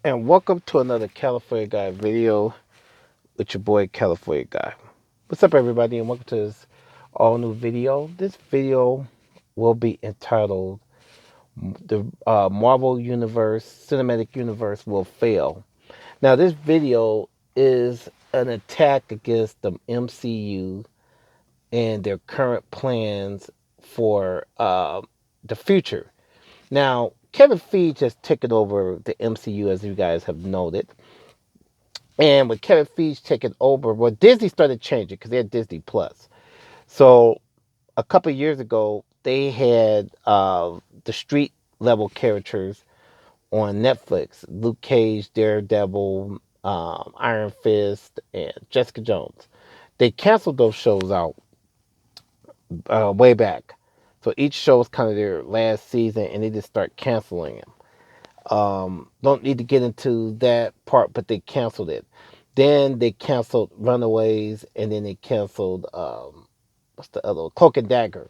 And welcome to another California Guy video with your boy California Guy. What's up, everybody, and welcome to this all new video. This video will be entitled "The Marvel Universe Cinematic Universe Will Fail." Now, this video is an attack against the MCU and their current plans for the future. Now, Kevin Feige has taken over the MCU, as you guys have noted. And with Kevin Feige taking over, well, Disney started changing because they had Disney Plus. So a couple of years ago, they had the street level characters on Netflix: Luke Cage, Daredevil, Iron Fist, and Jessica Jones. They canceled those shows out way back. So each show was kind of their last season, and they just start canceling them. Don't need to get into that part, but they canceled it. Then they canceled Runaways, and then they canceled what's the other one? Cloak and Dagger.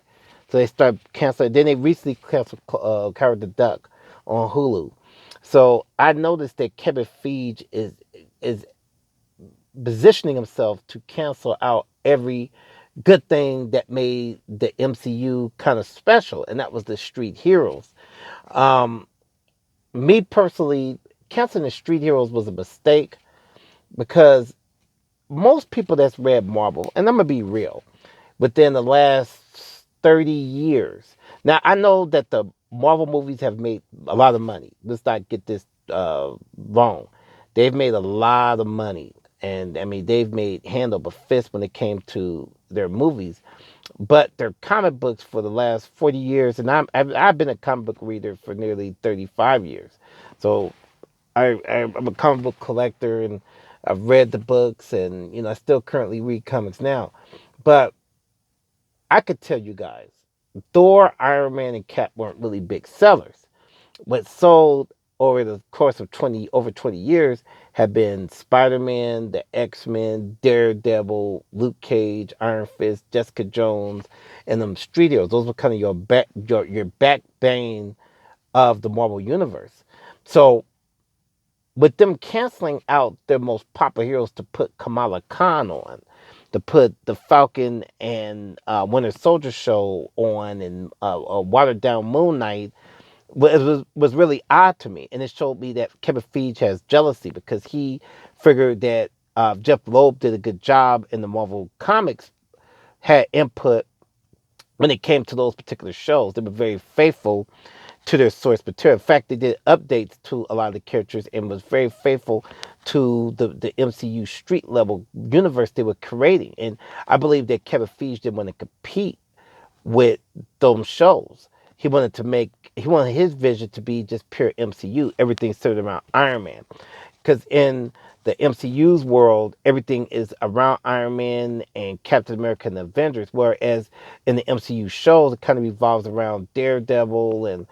So they start canceling. Then they recently canceled Coward the Duck on Hulu. So I noticed that Kevin Feige is positioning himself to cancel out every good thing that made the MCU kind of special, and that was the street heroes. Um, Me personally, canceling the Street Heroes was a mistake because most people that's read Marvel, and I'm gonna be real, within the last 30 years. Now I know that the Marvel movies have made a lot of money. Let's not get this wrong. They've made a lot of money, and I mean they've made hand over fist when it came to their movies. But their comic books for the last 40 years, and I've been a comic book reader for nearly 35 years. So I'm a comic book collector, and I've read the books, and I still currently read comics now. But I could tell you guys, Thor, Iron Man, and Cap weren't really big sellers. What sold over the course of 20 years have been Spider-Man, the X-Men, Daredevil, Luke Cage, Iron Fist, Jessica Jones, and them street heroes. Those were kind of your backbone of the Marvel universe. So with them canceling out their most popular heroes to put Kamala Khan on, to put the Falcon and Winter Soldier show on, and a watered down Moon Knight was really odd to me, and it showed me that Kevin Feige has jealousy because he figured that Jeff Loeb did a good job in the Marvel comics, had input when it came to those particular shows. They were very faithful to their source material. In fact, they did updates to a lot of the characters and was very faithful to the MCU street level universe they were creating. And I believe that Kevin Feige didn't want to compete with those shows. He wanted his vision to be just pure MCU. Everything centered around Iron Man. Because in the MCU's world, everything is around Iron Man and Captain America and the Avengers, whereas in the MCU shows, it kind of revolves around Daredevil and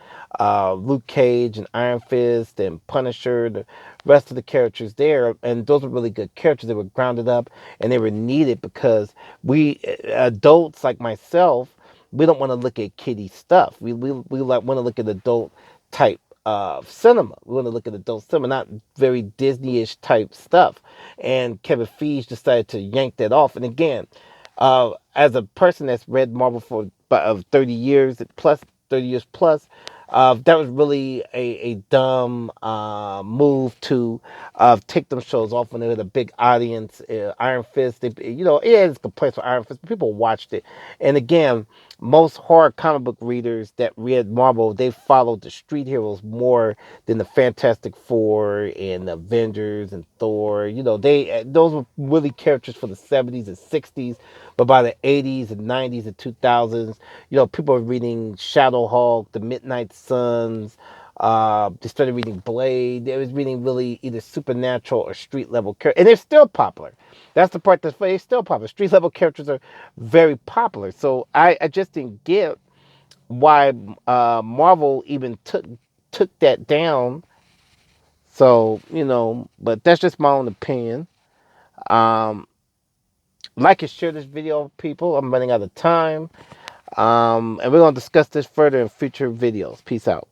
Luke Cage and Iron Fist and Punisher, the rest of the characters there. And those were really good characters. They were grounded up and they were needed because we adults like myself, we don't want to look at kiddie stuff. We like want to look at adult type cinema. We want to look at adult cinema, not very Disney-ish type stuff. And Kevin Feige decided to yank that off. And again, as a person that's read Marvel for 30 years plus, 30 years plus, that was really a dumb move to take them shows off when they had a big audience. Iron Fist, it has complaints for Iron Fist, but people watched it. And again, most horror comic book readers that read Marvel, they followed the street heroes more than the Fantastic Four and the Avengers and Thor. Those were really characters for the 70s and 60s, but by the 80s and 90s and 2000s, people were reading Shadowhawk, the Midnight Suns. They started reading Blade. They was reading really either supernatural or street level characters, and they're still popular. That's the part that's funny. They're still popular. Street level characters are very popular. So I just didn't get why Marvel even took that down. So but that's just my own opinion. Um, like and share this video, people. I'm running out of time. And we're gonna discuss this further in future videos. Peace out.